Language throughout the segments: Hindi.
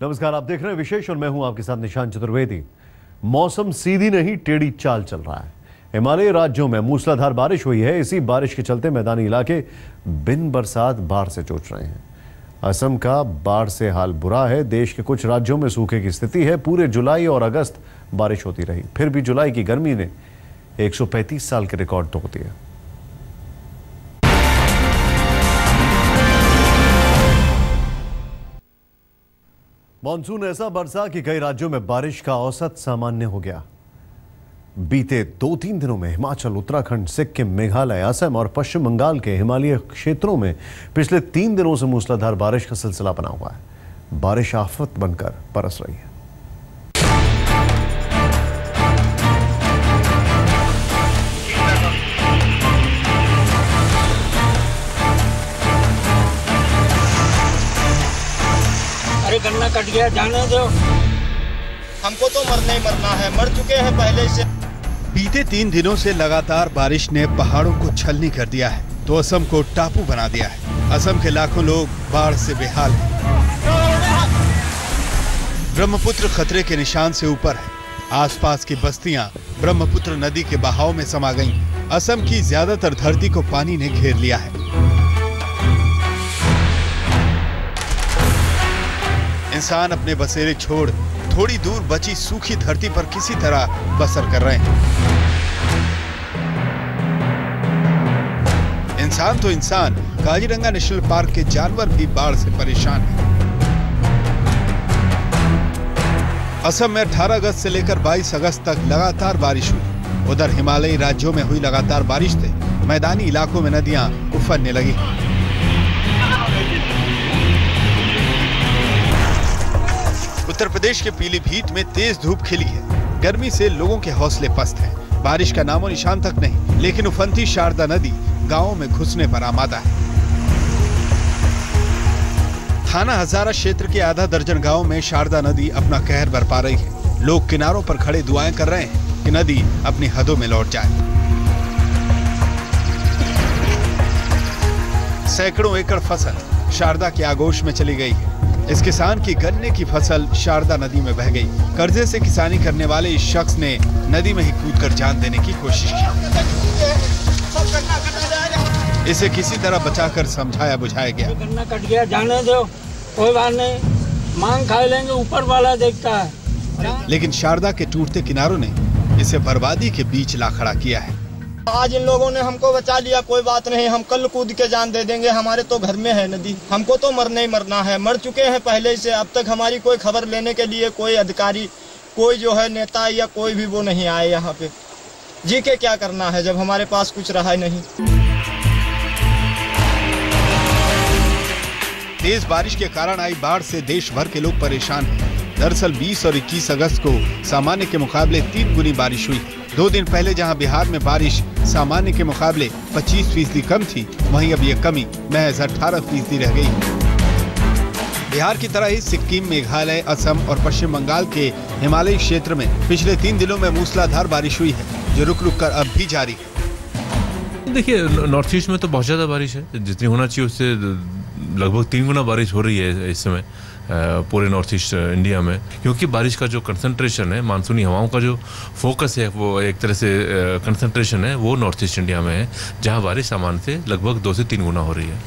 नमस्कार, आप देख रहे हैं विशेष और मैं हूं आपके साथ निशांत चतुर्वेदी। मौसम सीधी नहीं टेढ़ी चाल चल रहा है। हिमालयी राज्यों में मूसलाधार बारिश हुई है। इसी बारिश के चलते मैदानी इलाके बिन बरसात बाढ़ से जूझ रहे हैं। असम का बाढ़ से हाल बुरा है। देश के कुछ राज्यों में सूखे की स्थिति है। पूरे जुलाई और अगस्त बारिश होती रही, फिर भी जुलाई की गर्मी ने 135 साल के रिकॉर्ड तोड़ दिए। मॉनसून ऐसा बरसा कि कई राज्यों में बारिश का औसत सामान्य हो गया। बीते 2-3 दिनों में हिमाचल, उत्तराखंड, सिक्किम, मेघालय, असम और पश्चिम बंगाल के हिमालयी क्षेत्रों में पिछले 3 दिनों से मूसलाधार बारिश का सिलसिला बना हुआ है। बारिश आफत बनकर बरस रही है। अरे गन्ना कट गया, जाने दो। हमको तो मरना ही मरना है, मर चुके हैं पहले से। बीते 3 दिनों से लगातार बारिश ने पहाड़ों को छलनी कर दिया है तो असम को टापू बना दिया है। असम के लाखों लोग बाढ़ से बेहाल हैं। ब्रह्मपुत्र खतरे के निशान से ऊपर है। आसपास की बस्तियां ब्रह्मपुत्र नदी के बहाव में समा गईं। असम की ज्यादातर धरती को पानी ने घेर लिया है। इंसान अपने बसेरे छोड़ थोड़ी दूर बची सूखी धरती पर किसी तरह बसर कर रहे हैं। इंसान तो इंसान, काजीरंगा नेशनल पार्क के जानवर भी बाढ़ से परेशान हैं। असम में 18 अगस्त से लेकर 22 अगस्त तक लगातार बारिश हुई। उधर हिमालयी राज्यों में हुई लगातार बारिश से मैदानी इलाकों में नदियां उफरने लगी। उत्तर प्रदेश के पीलीभीत में तेज धूप खिली है। गर्मी से लोगों के हौसले पस्त हैं। बारिश का नामो निशान तक नहीं, लेकिन उफनती शारदा नदी गांवों में घुसने पर आमादा है। थाना हजारा क्षेत्र के आधा दर्जन गांवों में शारदा नदी अपना कहर बरपा रही है। लोग किनारों पर खड़े दुआएं कर रहे हैं कि नदी अपनी हदों में लौट जाए। सैकड़ों एकड़ फसल शारदा के आगोश में चली गई है। इस किसान की गन्ने की फसल शारदा नदी में बह गई। कर्जे से किसानी करने वाले इस शख्स ने नदी में ही कूदकर जान देने की कोशिश की। इसे किसी तरह बचाकर समझाया बुझाया गया। गन्ना कट गया, जाने दो, कोई बात नहीं, मांग खा लेंगे, ऊपर वाला देखता है। लेकिन शारदा के टूटते किनारों ने इसे बर्बादी के बीच ला खड़ा किया है। आज इन लोगों ने हमको बचा लिया, कोई बात नहीं, हम कल कूद के जान दे देंगे। हमारे तो घर में है नदी, हमको तो मरना ही मरना है, मर चुके हैं पहले से। अब तक हमारी कोई खबर लेने के लिए कोई अधिकारी, कोई जो है नेता या कोई भी वो नहीं आए यहाँ पे। जी के क्या करना है जब हमारे पास कुछ रहा ही नहीं। तेज बारिश के कारण आई बाढ़ से देश भर के लोग परेशान हैं। दरअसल 20 और 21 अगस्त को सामान्य के मुकाबले 3 गुनी बारिश हुई। 2 दिन पहले जहां बिहार में बारिश सामान्य के मुकाबले 25% कम थी, वहीं अब यह कमी महज 18% रह गई। बिहार की तरह ही सिक्किम, मेघालय, असम और पश्चिम बंगाल के हिमालयी क्षेत्र में पिछले 3 दिनों में मूसलाधार बारिश हुई है, जो रुक रुक कर अब भी जारी है। देखिए, नॉर्थ ईस्ट में तो बहुत ज्यादा बारिश है। जितनी होना चाहिए उससे लगभग 3 गुना बारिश हो रही है इस समय पूरे नॉर्थ ईस्ट इंडिया में, क्योंकि बारिश का जो कंसंट्रेशन है, मानसूनी हवाओं का जो फोकस है, वो एक तरह से कंसंट्रेशन है, वो नॉर्थ ईस्ट इंडिया में है, जहां बारिश सामान्य से लगभग 2 से 3 गुना हो रही है।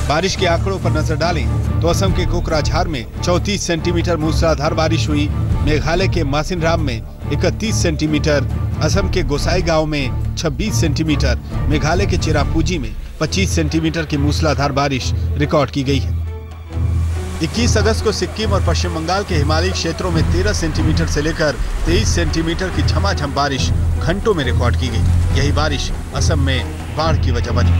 बारिश के आंकड़ों पर नजर डालें तो असम के कोकराझार में 34 सेंटीमीटर मूसलाधार बारिश हुई। मेघालय के मासिनराम में 31 सेंटीमीटर, असम के गोसाईगांव में 26 सेंटीमीटर, मेघालय के चिरापुंजी में 25 सेंटीमीटर की मूसलाधार बारिश रिकॉर्ड की गई है। 21 अगस्त को सिक्किम और पश्चिम बंगाल के हिमालयी क्षेत्रों में 13 सेंटीमीटर से लेकर 23 सेंटीमीटर की झमाझम बारिश घंटों में रिकॉर्ड की गई। यही बारिश असम में बाढ़ की वजह बनी।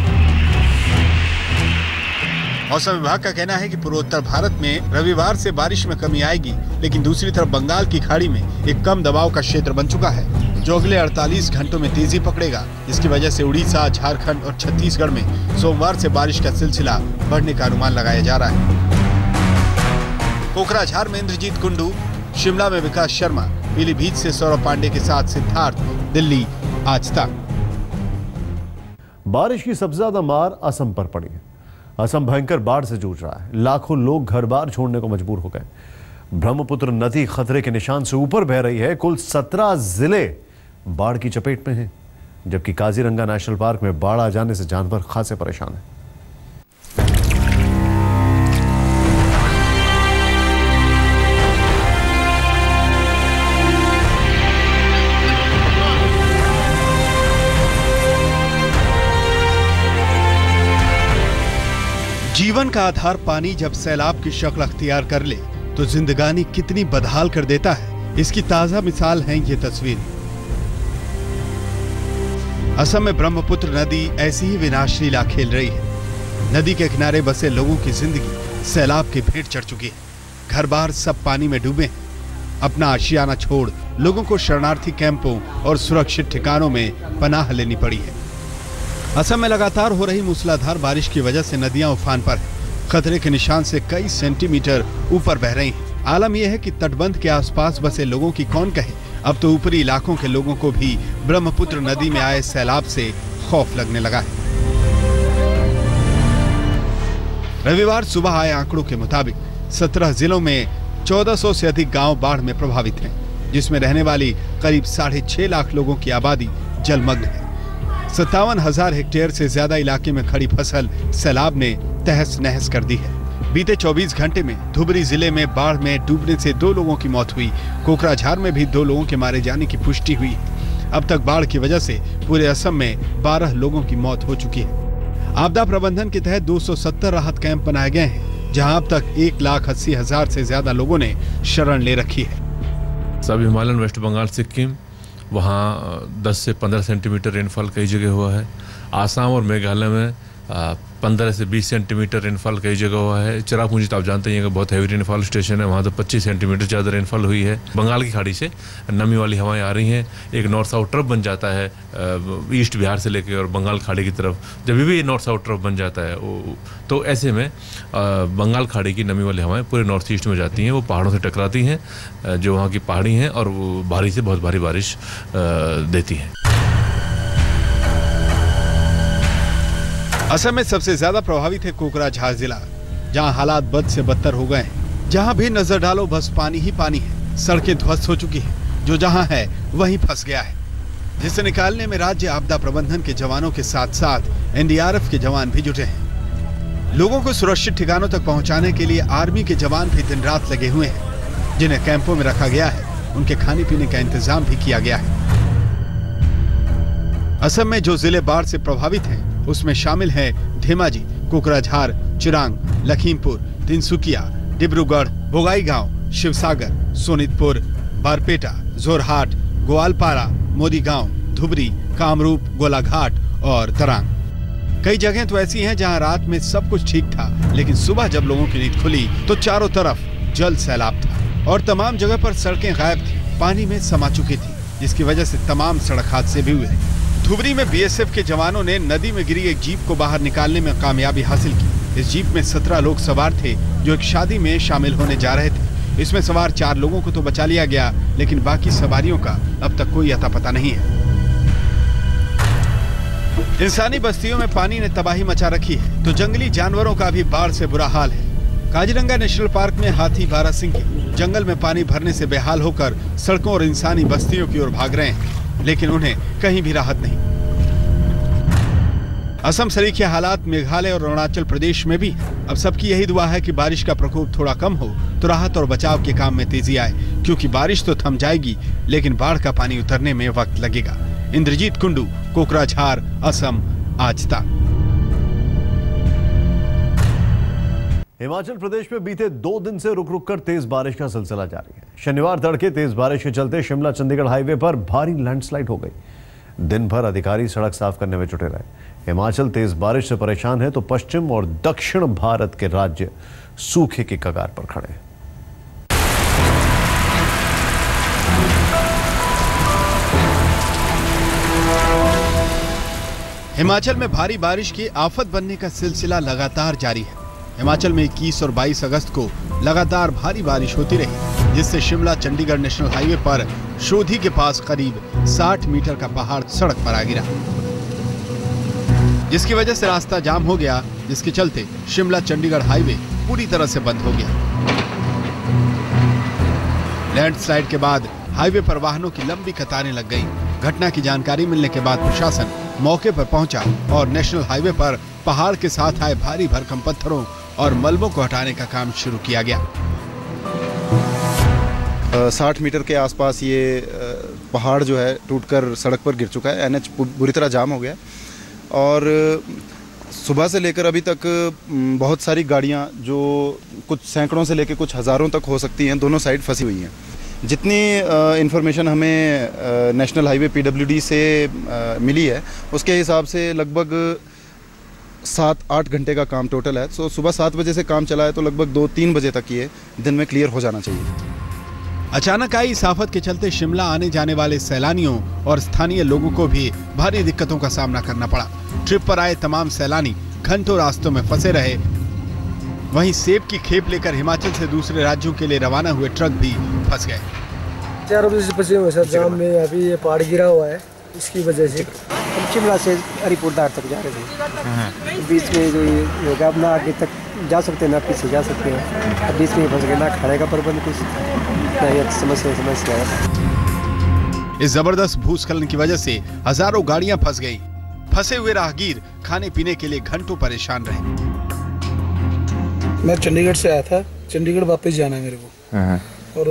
मौसम विभाग का कहना है कि पूर्वोत्तर भारत में रविवार से बारिश में कमी आएगी, लेकिन दूसरी तरफ बंगाल की खाड़ी में एक कम दबाव का क्षेत्र बन चुका है, जो अगले 48 घंटों में तेजी पकड़ेगा। इसकी वजह से उड़ीसा, झारखंड और छत्तीसगढ़ में सोमवार से बारिश का सिलसिला बढ़ने का अनुमान लगाया जा रहा है। कोकराझार में इंद्रजीत कुंडू, शिमला में विकास शर्मा, पीलीभीत से सौरभ पांडे के साथ सिद्धार्थ, दिल्ली आज तक। बारिश की सबसे ज्यादा मार असम पर पड़ी है। असम भयंकर बाढ़ से जूझ रहा है। लाखों लोग घर बार छोड़ने को मजबूर हो गए। ब्रह्मपुत्र नदी खतरे के निशान से ऊपर बह रही है। कुल 17 जिले बाढ़ की चपेट में हैं, जबकि काजीरंगा नेशनल पार्क में बाढ़ आ जाने से जानवर खासे परेशान हैं। जीवन का आधार पानी जब सैलाब की शक्ल अख्तियार कर ले तो जिंदगानी कितनी बदहाल कर देता है, इसकी ताजा मिसाल है ये तस्वीर। असम में ब्रह्मपुत्र नदी ऐसी ही विनाश लीला खेल रही है। नदी के किनारे बसे लोगों की जिंदगी सैलाब की भेंट चढ़ चुकी है। घर बार सब पानी में डूबे हैं। अपना आशियाना छोड़ लोगों को शरणार्थी कैंपों और सुरक्षित ठिकानों में पनाह लेनी पड़ी है। असम में लगातार हो रही मूसलाधार बारिश की वजह से नदियां उफान पर हैं। खतरे के निशान से कई सेंटीमीटर ऊपर बह रही हैं। आलम यह है कि तटबंध के आसपास बसे लोगों की कौन कहे, अब तो ऊपरी इलाकों के लोगों को भी ब्रह्मपुत्र नदी में आए सैलाब से खौफ लगने लगा है। रविवार सुबह आए आंकड़ों के मुताबिक 17 जिलों में 1400 से अधिक गांव बाढ़ में प्रभावित हैं, जिसमें रहने वाली करीब 6.5 लाख लोगों की आबादी जलमग्न है। 57,000 हेक्टेयर से ज्यादा इलाके में खड़ी फसल सैलाब ने तहस नहस कर दी है। बीते 24 घंटे में धुबरी जिले में बाढ़ में डूबने से 2 लोगों की मौत हुई। कोकराझार में भी 2 लोगों के मारे जाने की पुष्टि हुई है। अब तक बाढ़ की वजह से पूरे असम में 12 लोगों की मौत हो चुकी है। आपदा प्रबंधन के तहत 270 राहत कैंप बनाए गए हैं, जहां अब तक 1,80,000 से ज्यादा लोगों ने शरण ले रखी है। सब हिमालयन, वेस्ट बंगाल, सिक्किम, वहाँ 10 से 15 सेंटीमीटर रेनफॉल कई जगह हुआ है। आसाम और मेघालय में 15 से 20 सेंटीमीटर रेनफॉल कई जगह हुआ है। चिरापुंजी तो आप जानते हैं कि बहुत हैवी रेनफॉल स्टेशन है, वहाँ तो 25 सेंटीमीटर ज़्यादा रेनफॉल हुई है। बंगाल की खाड़ी से नमी वाली हवाएं आ रही हैं। एक नॉर्थ साउथ ट्रफ बन जाता है ईस्ट बिहार से लेकर और बंगाल खाड़ी की तरफ। जब भी ये नॉर्थ साउथ ट्रफ बन जाता है तो ऐसे में बंगाल खाड़ी की नमी वाली हवाएं पूरे नॉर्थ ईस्ट में जाती हैं। वो पहाड़ों से टकराती हैं, जो वहाँ की पहाड़ी हैं, और वो भारी से बहुत भारी बारिश देती हैं। असम में सबसे ज्यादा प्रभावित है कोकराझार जिला, जहां हालात बद से बदतर हो गए हैं। जहां भी नजर डालो बस पानी ही पानी है। सड़कें ध्वस्त हो चुकी हैं, जो जहां है वहीं फंस गया है, जिसे निकालने में राज्य आपदा प्रबंधन के जवानों के साथ साथ एनडीआरएफ के जवान भी जुटे हैं। लोगों को सुरक्षित ठिकानों तक पहुंचाने के लिए आर्मी के जवान भी दिन रात लगे हुए हैं। जिन्हें कैंपों में रखा गया है, उनके खाने पीने का इंतजाम भी किया गया है। असम में जो जिले बाढ़ से प्रभावित हैं, उसमें शामिल है धेमाजी, कोकराझार, चिरांग, लखीमपुर, तिनसुकिया, डिब्रूगढ़, बोगाईगांव, शिवसागर, सोनितपुर, बारपेटा, जोरहाट, ग्वालपारा, मोदीगांव, धुबरी, कामरूप, गोलाघाट और तरांग। कई जगह तो ऐसी हैं जहां रात में सब कुछ ठीक था, लेकिन सुबह जब लोगों की नींद खुली तो चारों तरफ जल सैलाब था और तमाम जगह पर सड़कें गायब थी, पानी में समा चुकी थी, जिसकी वजह से तमाम सड़क हादसे भी हुए। धुबरी में बीएसएफ के जवानों ने नदी में गिरी एक जीप को बाहर निकालने में कामयाबी हासिल की। इस जीप में 17 लोग सवार थे, जो एक शादी में शामिल होने जा रहे थे। इसमें सवार 4 लोगों को तो बचा लिया गया, लेकिन बाकी सवारियों का अब तक कोई अता पता नहीं है। इंसानी बस्तियों में पानी ने तबाही मचा रखी है, तो जंगली जानवरों का भी बाढ़ से बुरा हाल है। काजीरंगा नेशनल पार्क में हाथी बारासिंगी जंगल में पानी भरने से बेहाल होकर सड़कों और इंसानी बस्तियों की ओर भाग रहे हैं, लेकिन उन्हें कहीं भी राहत नहीं। असम सरीखे हालात मेघालय और अरुणाचल प्रदेश में भी। अब सबकी यही दुआ है कि बारिश का प्रकोप थोड़ा कम हो तो राहत और बचाव के काम में तेजी आए, क्योंकि बारिश तो थम जाएगी, लेकिन बाढ़ का पानी उतरने में वक्त लगेगा। इंद्रजीत कुंडू, कोकराझार, असम, आज तक। हिमाचल प्रदेश में बीते 2 दिन से रुक रुक कर तेज बारिश का सिलसिला जारी है। शनिवार तड़के तेज बारिश के चलते शिमला चंडीगढ़ हाईवे पर भारी लैंडस्लाइड हो गई। दिन भर अधिकारी सड़क साफ करने में जुटे रहे। हिमाचल तेज बारिश से परेशान है तो पश्चिम और दक्षिण भारत के राज्य सूखे की कगार पर खड़े हैं। हिमाचल में भारी बारिश की आफत बनने का सिलसिला लगातार जारी है। हिमाचल में 21 और 22 अगस्त को लगातार भारी बारिश होती रही, जिससे शिमला चंडीगढ़ नेशनल हाईवे पर शोधी के पास करीब 60 मीटर का पहाड़ सड़क पर आ गिरा। जिसकी वजह से रास्ता जाम हो गया, जिसके चलते शिमला चंडीगढ़ हाईवे पूरी तरह से बंद हो गया। लैंडस्लाइड के बाद हाईवे पर वाहनों की लंबी कतारें लग गईं। घटना की जानकारी मिलने के बाद प्रशासन मौके पर पहुंचा और नेशनल हाईवे पर पहाड़ के साथ आए भारी भरकम पत्थरों और मलबों को हटाने का काम शुरू किया गया। 60 मीटर के आसपास ये पहाड़ जो है टूटकर सड़क पर गिर चुका है। NH बुरी तरह जाम हो गया और सुबह से लेकर अभी तक बहुत सारी गाड़ियां जो कुछ सैकड़ों से लेकर कुछ हज़ारों तक हो सकती हैं, दोनों साइड फंसी हुई हैं। जितनी इन्फॉर्मेशन हमें नेशनल हाईवे PWD से मिली है उसके हिसाब से लगभग 7-8 घंटे का काम टोटल है। तो सुबह 7 बजे से काम चला है तो लगभग 2-3 बजे तक ये दिन में क्लियर हो जाना चाहिए। अचानक आई इस आफत के चलते शिमला आने जाने वाले सैलानियों और स्थानीय लोगों को भी भारी दिक्कतों का सामना करना पड़ा। ट्रिप पर आए तमाम सैलानी घंटों रास्तों में फंसे रहे। वहीं सेब की खेप लेकर हिमाचल से दूसरे राज्यों के लिए रवाना हुए ट्रक भी फंस गए। 4 बजे से फंसे हुए सर जाम में। अभी ये पहाड़ गिरा हुआ है, इसकी वजह से हम शिमला से हरिपुरदार तक जा रहे थे। बीच में जो ये होगा, अब ना आगे तक जा सकते हैं ना पीछे जा सकते हैं। अब बीच में फंस गए, ना खाने का प्रबंध कुछ ना, समस्या है। इस जबरदस्त भूस्खलन की वजह से हजारों गाड़ियां फंस गई। फंसे हुए राहगीर खाने पीने के लिए घंटों परेशान रहे। मैं चंडीगढ़ से आया था, चंडीगढ़ वापस जाना है मेरे को। और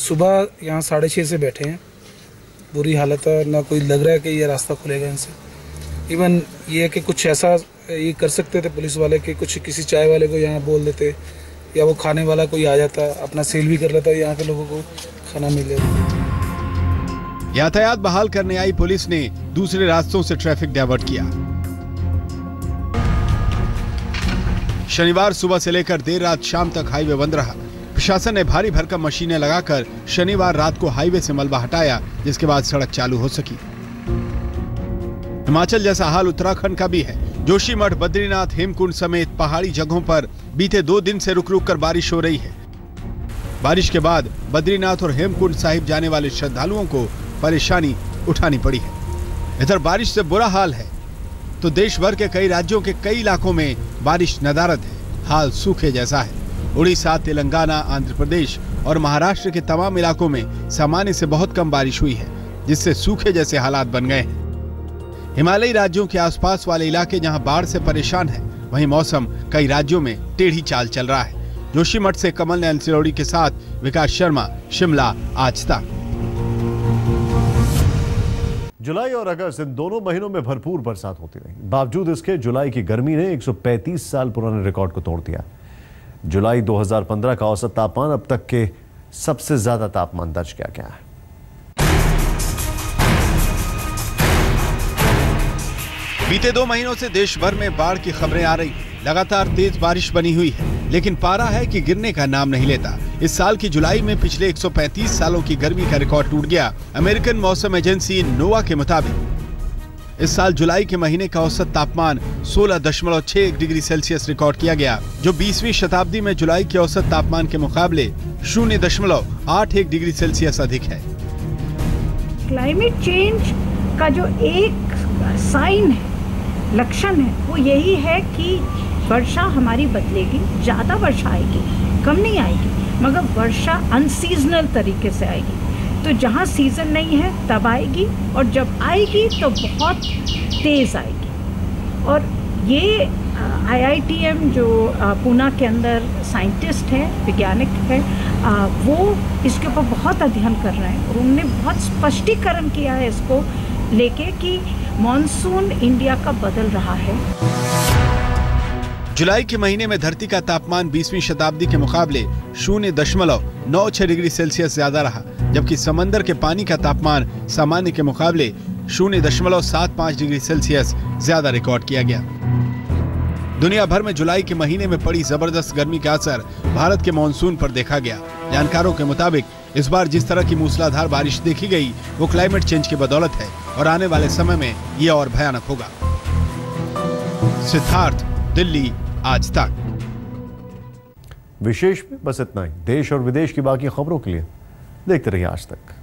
सुबह यहाँ 6:30 से बैठे हैं, बुरी हालत है, ना कोई लग रहा है कि ये रास्ता खुलेगा इनसे। इवन ये कि कुछ ऐसा ये कर सकते थे पुलिस वाले कि कुछ किसी चाय वाले को यहाँ बोल देते, या वो खाने वाला कोई आ जाता, अपना सेल भी कर लेता, यहाँ के लोगों को खाना मिल जाता। यातायात बहाल करने आई पुलिस ने दूसरे रास्तों से ट्रैफिक डायवर्ट किया। शनिवार सुबह से लेकर देर रात शाम तक हाईवे बंद रहा। प्रशासन ने भारी भरकम मशीनें लगाकर शनिवार रात को हाईवे से मलबा हटाया, जिसके बाद सड़क चालू हो सकी। हिमाचल जैसा हाल उत्तराखंड का भी है। जोशीमठ, बद्रीनाथ, हेमकुंड समेत पहाड़ी जगहों पर बीते 2 दिन से रुक रुक कर बारिश हो रही है। बारिश के बाद बद्रीनाथ और हेमकुंड साहिब जाने वाले श्रद्धालुओं को परेशानी उठानी पड़ी है। इधर बारिश से बुरा हाल है तो देश भर के कई राज्यों के कई इलाकों में बारिश नदारद है। हाल सूखे जैसा है। उड़ीसा, तेलंगाना, आंध्र प्रदेश और महाराष्ट्र के तमाम इलाकों में सामान्य से बहुत कम बारिश हुई है, जिससे सूखे जैसे हालात बन गए हैं। हिमालयी राज्यों के आसपास वाले इलाके जहां बाढ़ से परेशान है, वहीं मौसम कई राज्यों में टेढ़ी चाल चल रहा है। जोशीमठ से कमल नयन सिरोड़ी के साथ विकास शर्मा, शिमला, आज तक। जुलाई और अगस्त इन दोनों महीनों में भरपूर बरसात होती रही। बावजूद इसके जुलाई की गर्मी ने 135 साल पुराने रिकॉर्ड को तोड़ दिया। जुलाई 2015 का औसत तापमान अब तक के सबसे ज्यादा तापमान दर्ज किया गया है। बीते 2 महीनों से देश भर में बाढ़ की खबरें आ रही। लगातार तेज बारिश बनी हुई है, लेकिन पारा है कि गिरने का नाम नहीं लेता। इस साल की जुलाई में पिछले 135 सालों की गर्मी का रिकॉर्ड टूट गया। अमेरिकन मौसम एजेंसी नोवा के मुताबिक इस साल जुलाई के महीने का औसत तापमान 16.6 डिग्री सेल्सियस रिकॉर्ड किया गया, जो 20वीं शताब्दी में जुलाई के औसत तापमान के मुकाबले 0.81 डिग्री सेल्सियस अधिक है। क्लाइमेट चेंज का जो एक साइन है, लक्षण है, वो यही है कि वर्षा हमारी बदलेगी, ज़्यादा वर्षा आएगी, कम नहीं आएगी, मगर वर्षा अनसीजनल तरीके से आएगी। तो जहाँ सीज़न नहीं है तब आएगी, और जब आएगी तो बहुत तेज़ आएगी। और ये IITM जो पूना के अंदर साइंटिस्ट है, वैज्ञानिक है, वो इसके ऊपर बहुत अध्ययन कर रहे हैं और उन्होंने बहुत स्पष्टीकरण किया है इसको लेके कि मॉनसून इंडिया का बदल रहा है। जुलाई के महीने में धरती का तापमान 20वीं शताब्दी के मुकाबले 0.96 डिग्री सेल्सियस ज्यादा रहा, जबकि समंदर के पानी का तापमान सामान्य के मुकाबले 0.75 डिग्री सेल्सियस ज्यादा रिकॉर्ड किया गया। दुनिया भर में जुलाई के महीने में पड़ी जबरदस्त गर्मी का असर भारत के मानसून पर देखा गया। जानकारों के मुताबिक इस बार जिस तरह की मूसलाधार बारिश देखी गई वो क्लाइमेट चेंज की बदौलत है और आने वाले समय में ये और भयानक होगा। सिद्धार्थ, दिल्ली, आज तक। विशेष में बस इतना ही। देश और विदेश की बाकी खबरों के लिए देखते रहिए आज तक।